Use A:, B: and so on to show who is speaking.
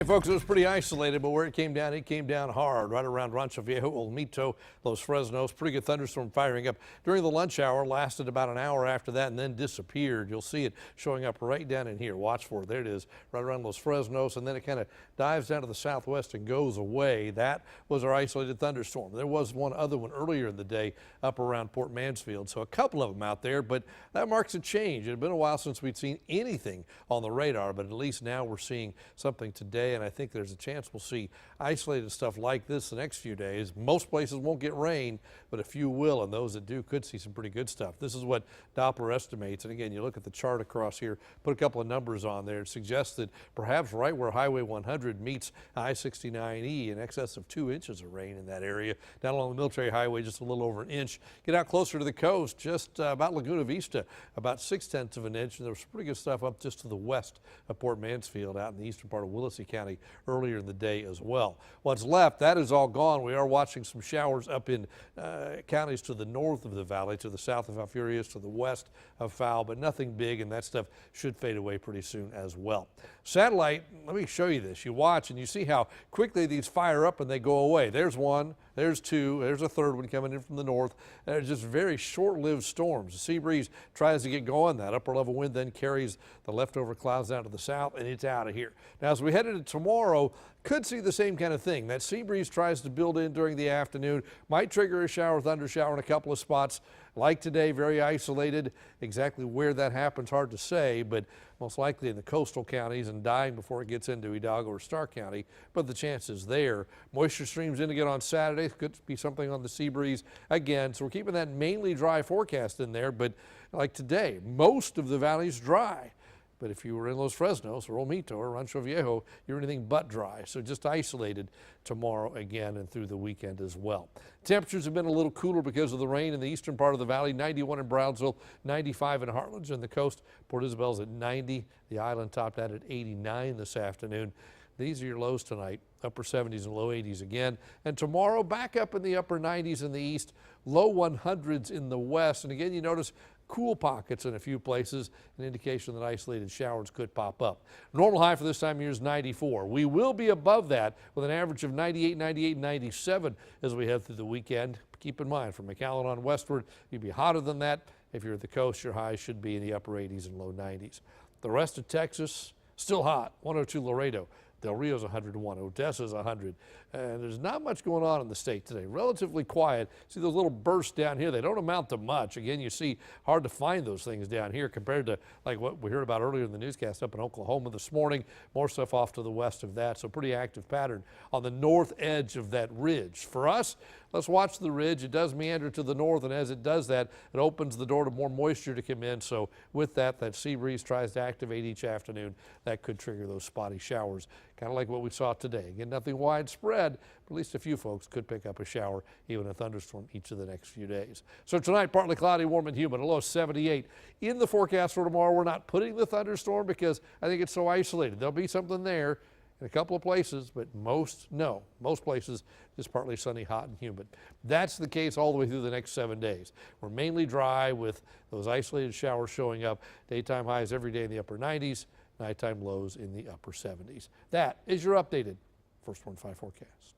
A: Hey folks, it was pretty isolated, but where it came down hard, right around Rancho Viejo, Olmito, Los Fresnos. Pretty good thunderstorm firing up during the lunch hour, lasted about an hour after that and then disappeared. You'll see it showing up right down in here. Watch for it. There it is, right around Los Fresnos, and then it kind of dives down to the southwest and goes away. That was our isolated thunderstorm. There was one other one earlier in the day up around Port Mansfield, so a couple of them out there, but that marks a change. It had been a while since we'd seen anything on the radar, but at least now we're seeing something today. And I think there's a chance we'll see isolated stuff like this the next few days. Most places won't get rain, but a few will, and those that do could see some pretty good stuff. This is what Doppler estimates, and again, you look at the chart across here, put a couple of numbers on there. It suggests that perhaps right where Highway 100 meets I-69E, in excess of 2 inches of rain in that area. Down along the Military Highway, just a little over an inch. Get out closer to the coast, just about Laguna Vista, about 6/10 of an inch, and there was pretty good stuff up just to the west of Port Mansfield, out in the eastern part of Willacy County earlier in the day as well. What's left, that is all gone. We are watching some showers up in counties to the north of the valley, to the south of Alfurias, to the west of Fowl, but nothing big, and that stuff should fade away pretty soon as well. Satellite, let me show you this. You watch and you see how quickly these fire up and they go away. There's one, there's two, there's a third one coming in from the north. They're just very short-lived storms. The sea breeze tries to get going. That upper level wind then carries the leftover clouds down to the south, and it's out of here. Now, as we head into tomorrow, could see the same kind of thing. That sea breeze tries to build in during the afternoon, might trigger a shower, thunder shower in a couple of spots. Like today, very isolated. Exactly where that happens, hard to say, but most likely in the coastal counties and dying before it gets into Hidalgo or Starr County, but the chance is there. Moisture streams in again on Saturday. Could be something on the sea breeze again, so we're keeping that mainly dry forecast in there, but like today, most of the valley's dry. But if you were in Los Fresnos or Olmito or Rancho Viejo, you're anything but dry. So just isolated tomorrow again and through the weekend as well. Temperatures have been a little cooler because of the rain in the eastern part of the valley. 91 in Brownsville, 95 in Harlingen and the coast. Port Isabel's at 90. The island topped out at 89 this afternoon. These are your lows tonight, upper 70s and low 80s again. And tomorrow back up in the upper 90s in the east, low 100s in the west. And again, you notice cool pockets in a few places, an indication that isolated showers could pop up. Normal high for this time of year is 94. We will be above that with an average of 98, 98, 97 as we head through the weekend. Keep in mind, from McAllen on westward, you'd be hotter than that. If you're at the coast, your highs should be in the upper 80s and low 90s. The rest of Texas, still hot. 102 Laredo. Del Rio's 101, Odessa's 100, and there's not much going on in the state today. Relatively quiet. See those little bursts down here? They don't amount to much. Again, you see hard to find those things down here compared to like what we heard about earlier in the newscast up in Oklahoma this morning. More stuff off to the west of that, so pretty active pattern on the north edge of that ridge. For us, let's watch the ridge. It does meander to the north, and as it does that, it opens the door to more moisture to come in. So with that, that sea breeze tries to activate each afternoon. That could trigger those spotty showers, kind of like what we saw today. Again, nothing widespread, but at least a few folks could pick up a shower, even a thunderstorm each of the next few days. So tonight, partly cloudy, warm and humid, a low of 78. In the forecast for tomorrow, we're not putting the thunderstorm because I think it's so isolated. There'll be something there in a couple of places, but most places just partly sunny, hot and humid. That's the case all the way through the next 7 days. We're mainly dry with those isolated showers showing up. Daytime highs every day in the upper 90s, nighttime lows in the upper 70s. That is your updated First Warn 5 forecast.